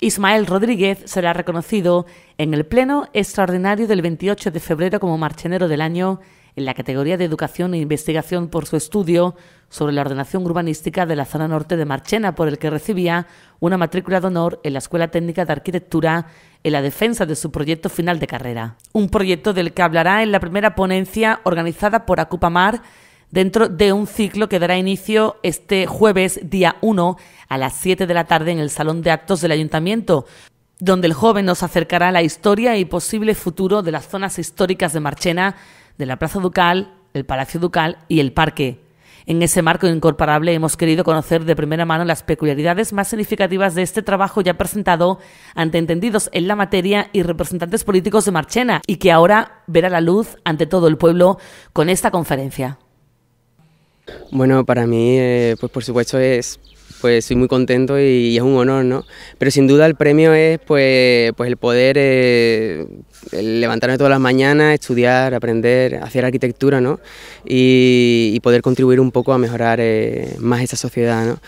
Ismael Rodríguez será reconocido en el Pleno Extraordinario del 28 de febrero como Marchenero del Año en la categoría de Educación e Investigación por su estudio sobre la ordenación urbanística de la zona norte de Marchena, por el que recibía una matrícula de honor en la Escuela Técnica de Arquitectura en la defensa de su proyecto final de carrera. Un proyecto del que hablará en la primera ponencia organizada por Acupamar dentro de un ciclo que dará inicio este jueves día 1 a las 7 de la tarde en el Salón de Actos del Ayuntamiento, donde el joven nos acercará a la historia y posible futuro de las zonas históricas de Marchena, de la Plaza Ducal, el Palacio Ducal y el Parque. En ese marco incomparable hemos querido conocer de primera mano las peculiaridades más significativas de este trabajo ya presentado ante entendidos en la materia y representantes políticos de Marchena, y que ahora verá la luz ante todo el pueblo con esta conferencia. Bueno, para mí, pues por supuesto soy muy contento y es un honor, ¿no? Pero sin duda el premio es pues el poder el levantarme todas las mañanas, estudiar, aprender, hacer arquitectura, ¿no? Y poder contribuir un poco a mejorar más esa sociedad, ¿no?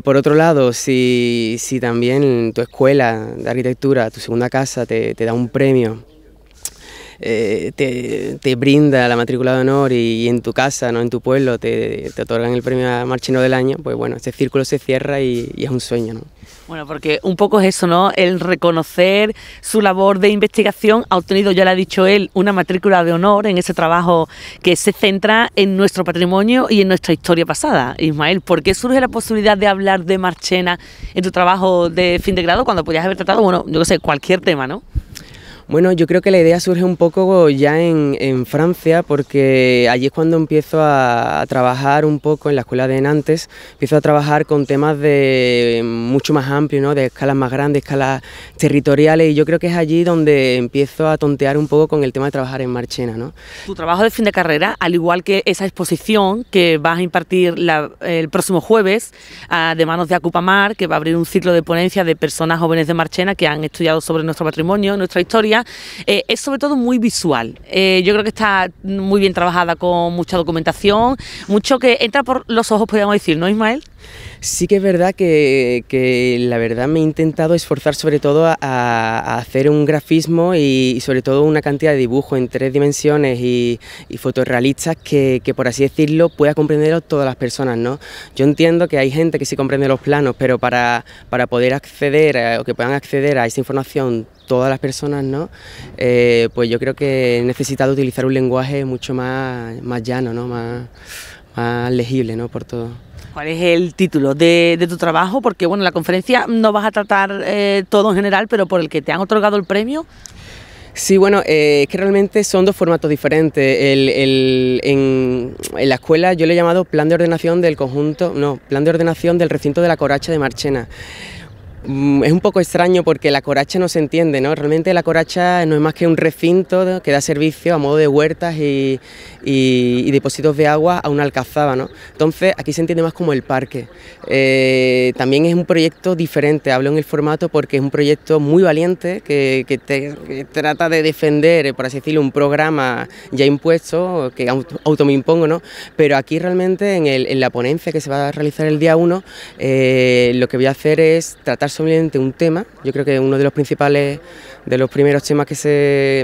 Por otro lado, si también tu escuela de arquitectura, tu segunda casa, te da un premio, te brinda la matrícula de honor y en tu casa, no en tu pueblo, te otorgan el premio a Marchenero del Año, pues bueno, este círculo se cierra y es un sueño, ¿no? Bueno, porque un poco es eso, ¿no? El reconocer su labor de investigación. Ha obtenido, ya lo ha dicho él, una matrícula de honor en ese trabajo que se centra en nuestro patrimonio y en nuestra historia pasada. Ismael, ¿por qué surge la posibilidad de hablar de Marchena en tu trabajo de fin de grado cuando podías haber tratado, bueno, yo qué sé, cualquier tema, ¿no? Bueno, yo creo que la idea surge un poco ya en Francia, porque allí es cuando empiezo a trabajar un poco en la escuela de Nantes, empiezo a trabajar con temas de mucho más amplios, ¿no? De escalas más grandes, escalas territoriales, y yo creo que es allí donde empiezo a tontear un poco con el tema de trabajar en Marchena, ¿no? Tu trabajo de fin de carrera, al igual que esa exposición que vas a impartir el próximo jueves de manos de Acupamar, que va a abrir un ciclo de ponencia de personas jóvenes de Marchena que han estudiado sobre nuestro patrimonio, nuestra historia, es sobre todo muy visual. Yo creo que está muy bien trabajada, con mucha documentación, mucho que entra por los ojos, podríamos decir, ¿no, Ismael? Sí que es verdad que la verdad me he intentado esforzar sobre todo a hacer un grafismo y sobre todo una cantidad de dibujo en 3 dimensiones y fotos realistas que por así decirlo pueda comprenderlo todas las personas, ¿no? Yo entiendo que hay gente que sí comprende los planos, pero para poder acceder o que puedan acceder a esa información todas las personas, ¿no? Pues yo creo que he necesitado utilizar un lenguaje mucho más llano, ¿no? Más legible, ¿no? Por todo. ¿Cuál es el título de tu trabajo? Porque bueno, en la conferencia no vas a tratar todo en general, pero por el que te han otorgado el premio. Sí, bueno, es que realmente son 2 formatos diferentes. En la escuela yo le he llamado plan de ordenación del plan de ordenación del recinto de la Coracha de Marchena. Es un poco extraño porque la Coracha no se entiende, ¿no? Realmente la Coracha no es más que un recinto que da servicio a modo de huertas y depósitos de agua a una alcazaba, ¿no? Entonces aquí se entiende más como el parque. También es un proyecto diferente, hablo en el formato porque es un proyecto muy valiente que trata de defender, por así decirlo, un programa ya impuesto, que auto me impongo, ¿no? Pero aquí realmente en la ponencia que se va a realizar el día 1, lo que voy a hacer es tratar solamente un tema. Yo creo que uno de los principales, de los primeros temas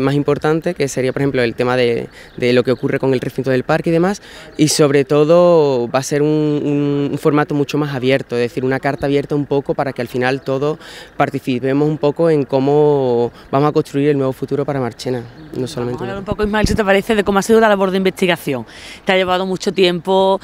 más importantes, que sería por ejemplo el tema de lo que ocurre con el recinto del parque y demás, y sobre todo va a ser un formato mucho más abierto, es decir, una carta abierta un poco para que al final todos participemos un poco en cómo vamos a construir el nuevo futuro para Marchena, no solamente. Vamos a hablar un poco, Ismael, si te parece, de cómo ha sido la labor de investigación. Te ha llevado mucho tiempo,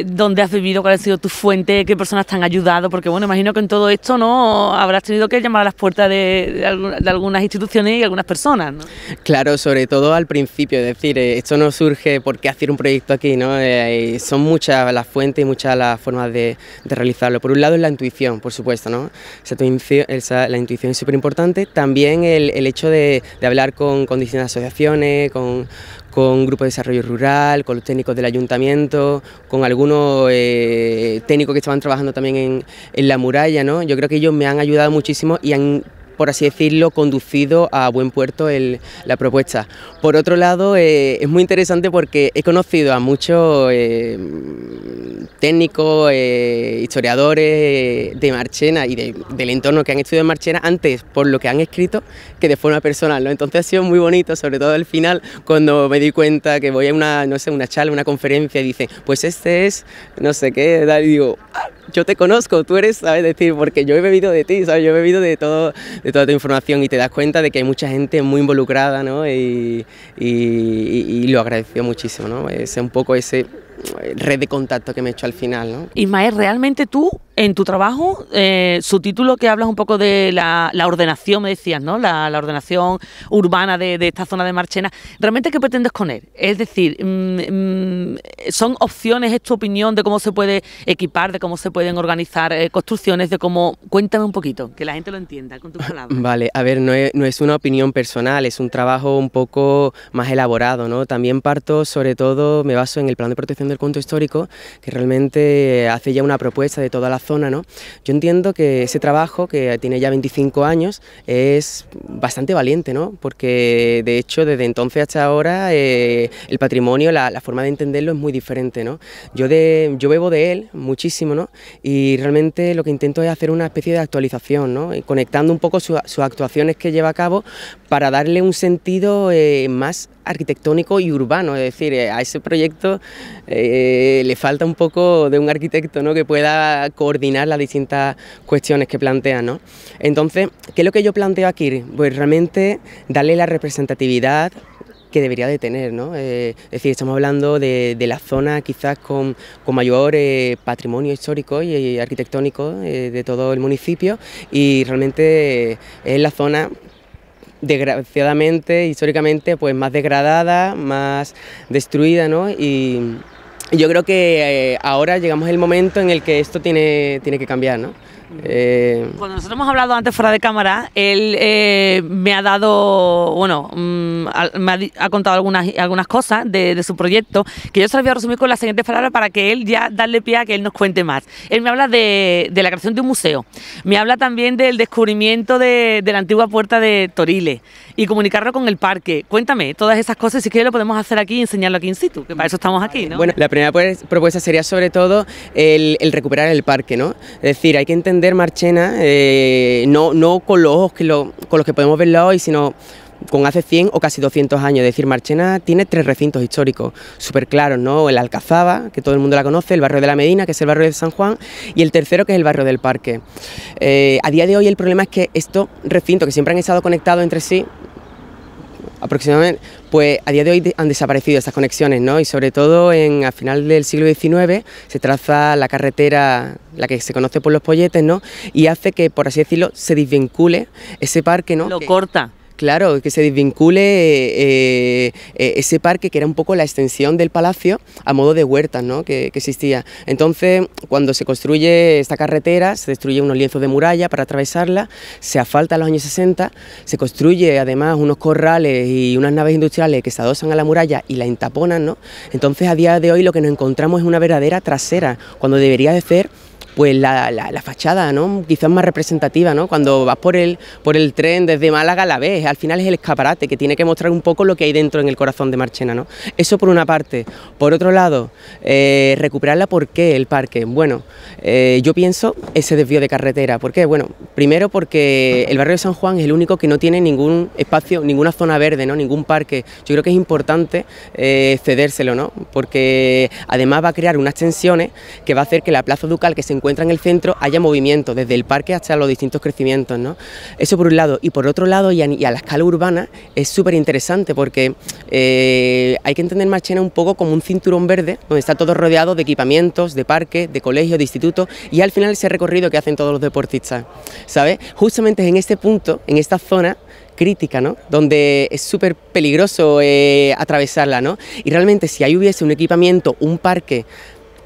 dónde has vivido, cuál ha sido tu fuente, qué personas te han ayudado, porque bueno, imagino que en todo esto no habrás tenido que llamar a las puertas de algunas instituciones y algunas personas, ¿no? Claro, sobre todo al principio, es decir, esto no surge porque hacer un proyecto aquí, ¿no? Son muchas las fuentes y muchas las formas de realizarlo. Por un lado es la intuición, por supuesto, ¿no? La intuición es súper importante. También el hecho de hablar con distintas asociaciones, con grupos de desarrollo rural, con los técnicos del ayuntamiento, con algunos técnicos que estaban trabajando también en la muralla, ¿no? Yo creo que ellos me han ayudado muchísimo y han, por así decirlo, conducido a buen puerto la propuesta. Por otro lado, es muy interesante porque he conocido a muchos técnicos, historiadores de Marchena y del entorno que han estudiado en Marchena antes por lo que han escrito que de forma personal, ¿no? Entonces ha sido muy bonito, sobre todo al final, cuando me di cuenta que voy a una, no sé, una charla, una conferencia y dicen, pues este es no sé qué, y digo, yo te conozco, tú eres, ¿sabes? Decir, porque yo he bebido de ti, ¿sabes? Yo he bebido de toda tu información y te das cuenta de que hay mucha gente muy involucrada, ¿no? Y lo agradeció muchísimo, ¿no? Es un poco ese red de contacto que me he hecho al final, ¿no? Ismael, realmente tú, en tu trabajo, su título que hablas un poco de la ordenación, me decías, ¿no? La ordenación urbana de esta zona de Marchena, ¿realmente qué pretendes con él? Es decir, ¿son opciones, es tu opinión de cómo se puede equipar, de cómo se pueden organizar construcciones, de cómo... Cuéntame un poquito, que la gente lo entienda con tus palabras. Vale, a ver, no es una opinión personal, es un trabajo un poco más elaborado, ¿no? También parto, sobre todo, me baso en el Plan de Protección del Conjunto Histórico, que realmente hace ya una propuesta de toda la zona, ¿no? Yo entiendo que ese trabajo, que tiene ya 25 años, es bastante valiente, ¿no? Porque de hecho desde entonces hasta ahora el patrimonio, la forma de entenderlo es muy diferente, ¿no? Yo bebo de él muchísimo, ¿no? Y realmente lo que intento es hacer una especie de actualización, ¿no? Y conectando un poco sus actuaciones que lleva a cabo para darle un sentido más arquitectónico y urbano, es decir, a ese proyecto le falta un poco de un arquitecto, ¿no? Que pueda coordinar las distintas cuestiones que plantea, ¿no? Entonces, ¿qué es lo que yo planteo aquí? Pues realmente darle la representatividad que debería de tener, ¿no? Es decir, estamos hablando de la zona quizás con mayor patrimonio histórico y arquitectónico de todo el municipio, y realmente es la zona, desgraciadamente, históricamente, pues más degradada, más destruida, ¿no? Y yo creo que ahora llegamos al momento en el que esto tiene que cambiar, ¿no? Cuando nosotros hemos hablado antes fuera de cámara, él me ha dado, bueno, ha contado algunas cosas de su proyecto, que yo se las voy a resumir con las siguientes palabras para que él ya darle pie a que él nos cuente más. Él me habla de la creación de un museo, me habla también del descubrimiento de la antigua puerta de Toriles y comunicarlo con el parque. Cuéntame todas esas cosas, si quieres lo podemos hacer aquí y enseñarlo aquí in situ, que para eso estamos aquí, ¿no? Bueno, la primera propuesta sería sobre todo el recuperar el parque, ¿no? Es decir, hay que entender Marchena no con los ojos con los que podemos verlo hoy, sino con hace 100 o casi 200 años. Es decir, Marchena tiene 3 recintos históricos súper claros, ¿no? El Alcazaba, que todo el mundo la conoce, el barrio de la Medina, que es el barrio de San Juan, y el tercero, que es el barrio del Parque. A día de hoy el problema es que estos recintos, que siempre han estado conectados entre sí, aproximadamente, pues a día de hoy han desaparecido estas conexiones, ¿no? Y sobre todo al final del siglo XIX se traza la carretera, la que se conoce por los Polletes, ¿no? Y hace que, por así decirlo, se desvincule ese parque, ¿no? Lo corta. Claro, que se desvincule ese parque, que era un poco la extensión del palacio a modo de huertas, ¿no? que existía. Entonces, cuando se construye esta carretera, se destruyen unos lienzos de muralla para atravesarla, se asfalta en los años 60, se construye además unos corrales y unas naves industriales que se adosan a la muralla y la entaponan, ¿no? Entonces, a día de hoy lo que nos encontramos es una verdadera trasera, cuando debería de ser pues la fachada, ¿no? Quizás más representativa, ¿no? Cuando vas por el tren desde Málaga la ves, al final es el escaparate que tiene que mostrar un poco lo que hay dentro en el corazón de Marchena, ¿no? Eso por una parte. Por otro lado, recuperarla. ¿Por qué el parque? Bueno, yo pienso ese desvío de carretera. ¿Por qué? Bueno, primero porque el barrio de San Juan es el único que no tiene ningún espacio, ninguna zona verde, ¿no? Ningún parque. Yo creo que es importante cedérselo, ¿no? Porque además va a crear unas tensiones que va a hacer que la Plaza Ducal, que se encuentra en el centro, haya movimiento desde el parque hasta los distintos crecimientos, ¿no? Eso por un lado. Y por otro lado, y a la escala urbana, es súper interesante porque hay que entender Marchena un poco como un cinturón verde, donde está todo rodeado de equipamientos, de parques, de colegios, de institutos, y al final ese recorrido que hacen todos los deportistas, ¿sabes? Justamente es en este punto, en esta zona crítica, ¿no? Donde es súper peligroso atravesarla, ¿no? Y realmente si ahí hubiese un equipamiento, un parque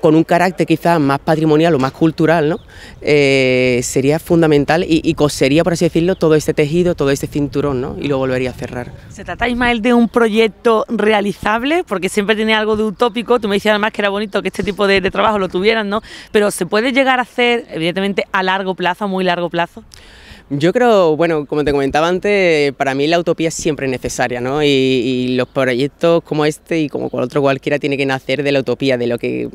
con un carácter quizás más patrimonial o más cultural, ¿no? Sería fundamental y cosería, por así decirlo, todo este tejido, todo este cinturón, ¿no? Y lo volvería a cerrar. ¿Se trata, Ismael, de un proyecto realizable? Porque siempre tiene algo de utópico. Tú me decías además que era bonito que este tipo de trabajo lo tuvieran, ¿no? Pero ¿se puede llegar a hacer, evidentemente, a largo plazo, a muy largo plazo? Yo creo, bueno, como te comentaba antes, para mí la utopía es siempre necesaria, ¿no? Y los proyectos como este y como cualquiera tiene que nacer de la utopía, de lo que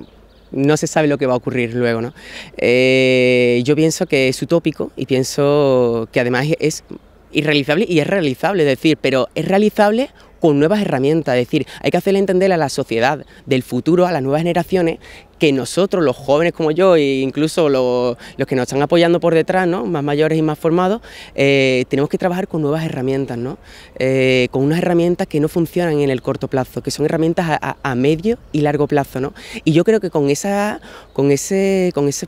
no se sabe lo que va a ocurrir luego, ¿no? Yo pienso que es utópico y pienso que además es irrealizable y es realizable, es decir, pero es realizable con nuevas herramientas, es decir, hay que hacerle entender a la sociedad del futuro, a las nuevas generaciones, que nosotros, los jóvenes como yo, e incluso los que nos están apoyando por detrás, ¿no?, más mayores y más formados, tenemos que trabajar con nuevas herramientas, ¿no?, con unas herramientas que no funcionan en el corto plazo, que son herramientas a medio y largo plazo, ¿no? Y yo creo que con ese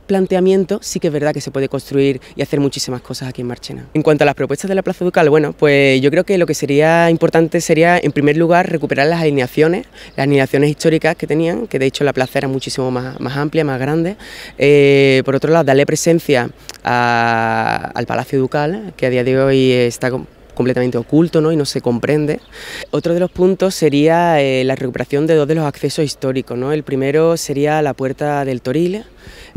planteamiento sí que es verdad que se puede construir y hacer muchísimas cosas aquí en Marchena. En cuanto a las propuestas de la Plaza Ducal, bueno, pues yo creo que lo que sería importante sería, en primer lugar, recuperar las alineaciones históricas que tenían, que de hecho la plaza era muchísimo más amplia, más grande. Por otro lado, darle presencia al Palacio Ducal, que a día de hoy está completamente oculto, ¿no?, y no se comprende. Otro de los puntos sería la recuperación de dos de los accesos históricos, ¿no? El primero sería la Puerta del Toril,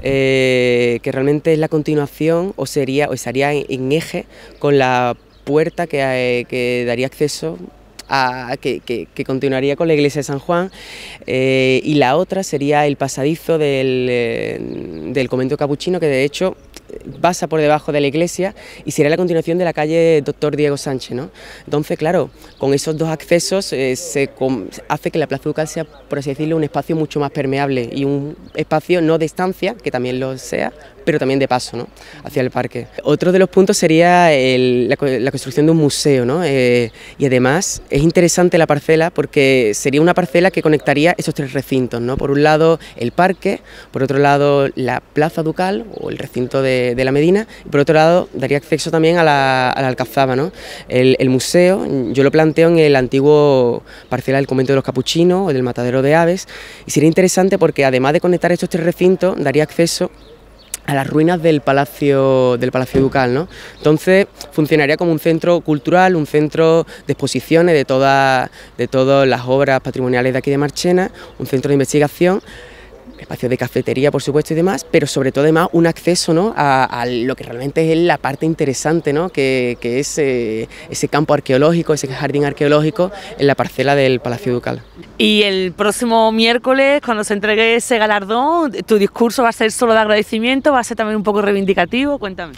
que realmente es la continuación o estaría en eje con la puerta que daría acceso que continuaría con la iglesia de San Juan, y la otra sería el pasadizo del convento capuchino, que de hecho pasa por debajo de la iglesia y sería la continuación de la calle Doctor Diego Sánchez, ¿no? Entonces, claro, con esos dos accesos hace que la Plaza Ducal sea, por así decirlo, un espacio mucho más permeable y un espacio no de estancia, que también lo sea, pero también de paso, ¿no?, hacia el parque. Otro de los puntos sería la construcción de un museo, ¿no? Y además es interesante la parcela porque sería una parcela que conectaría esos tres recintos, ¿no? Por un lado el parque, por otro lado la Plaza Ducal o el recinto de la Medina, y por otro lado daría acceso también a la Alcazaba, ¿no? El museo yo lo planteo en el antiguo parcela del convento de los Capuchinos o del matadero de aves, y sería interesante porque además de conectar estos tres recintos daría acceso a las ruinas del Palacio Ducal, ¿no? Entonces funcionaría como un centro cultural, un centro de exposiciones de todas las obras patrimoniales de aquí de Marchena, un centro de investigación, espacios de cafetería, por supuesto, y demás, pero sobre todo además un acceso, ¿no?, a lo que realmente es la parte interesante, ¿no?, que es ese campo arqueológico, ese jardín arqueológico en la parcela del Palacio Ducal. Y el próximo miércoles, cuando se entregue ese galardón, ¿tu discurso va a ser solo de agradecimiento, va a ser también un poco reivindicativo? Cuéntame.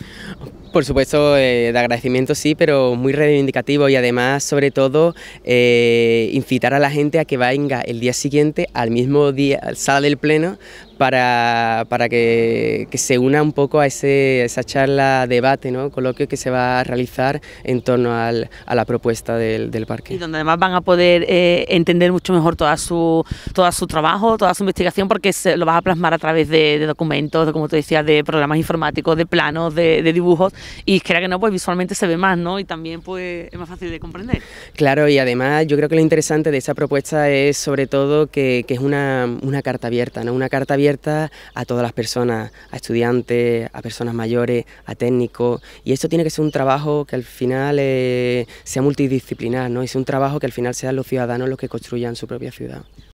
Por supuesto, de agradecimiento sí, pero muy reivindicativo, y además, sobre todo, incitar a la gente a que venga el día siguiente al mismo día, al sala del Pleno, para que se una un poco a esa charla, debate, ¿no?, coloquio que se va a realizar en torno a la propuesta del parque. Y donde además van a poder entender mucho mejor todo su trabajo, toda su investigación, porque lo vas a plasmar a través de documentos, como te decía, de programas informáticos, de planos, de dibujos, y quiera que no, pues visualmente se ve más, ¿no?, y también pues es más fácil de comprender. Claro, y además yo creo que lo interesante de esa propuesta es sobre todo que es una carta abierta, ¿no?, una carta abierta a todas las personas, a estudiantes, a personas mayores, a técnicos, y esto tiene que ser un trabajo que al final sea multidisciplinar, ¿no?, y sea un trabajo que al final sean los ciudadanos los que construyan su propia ciudad.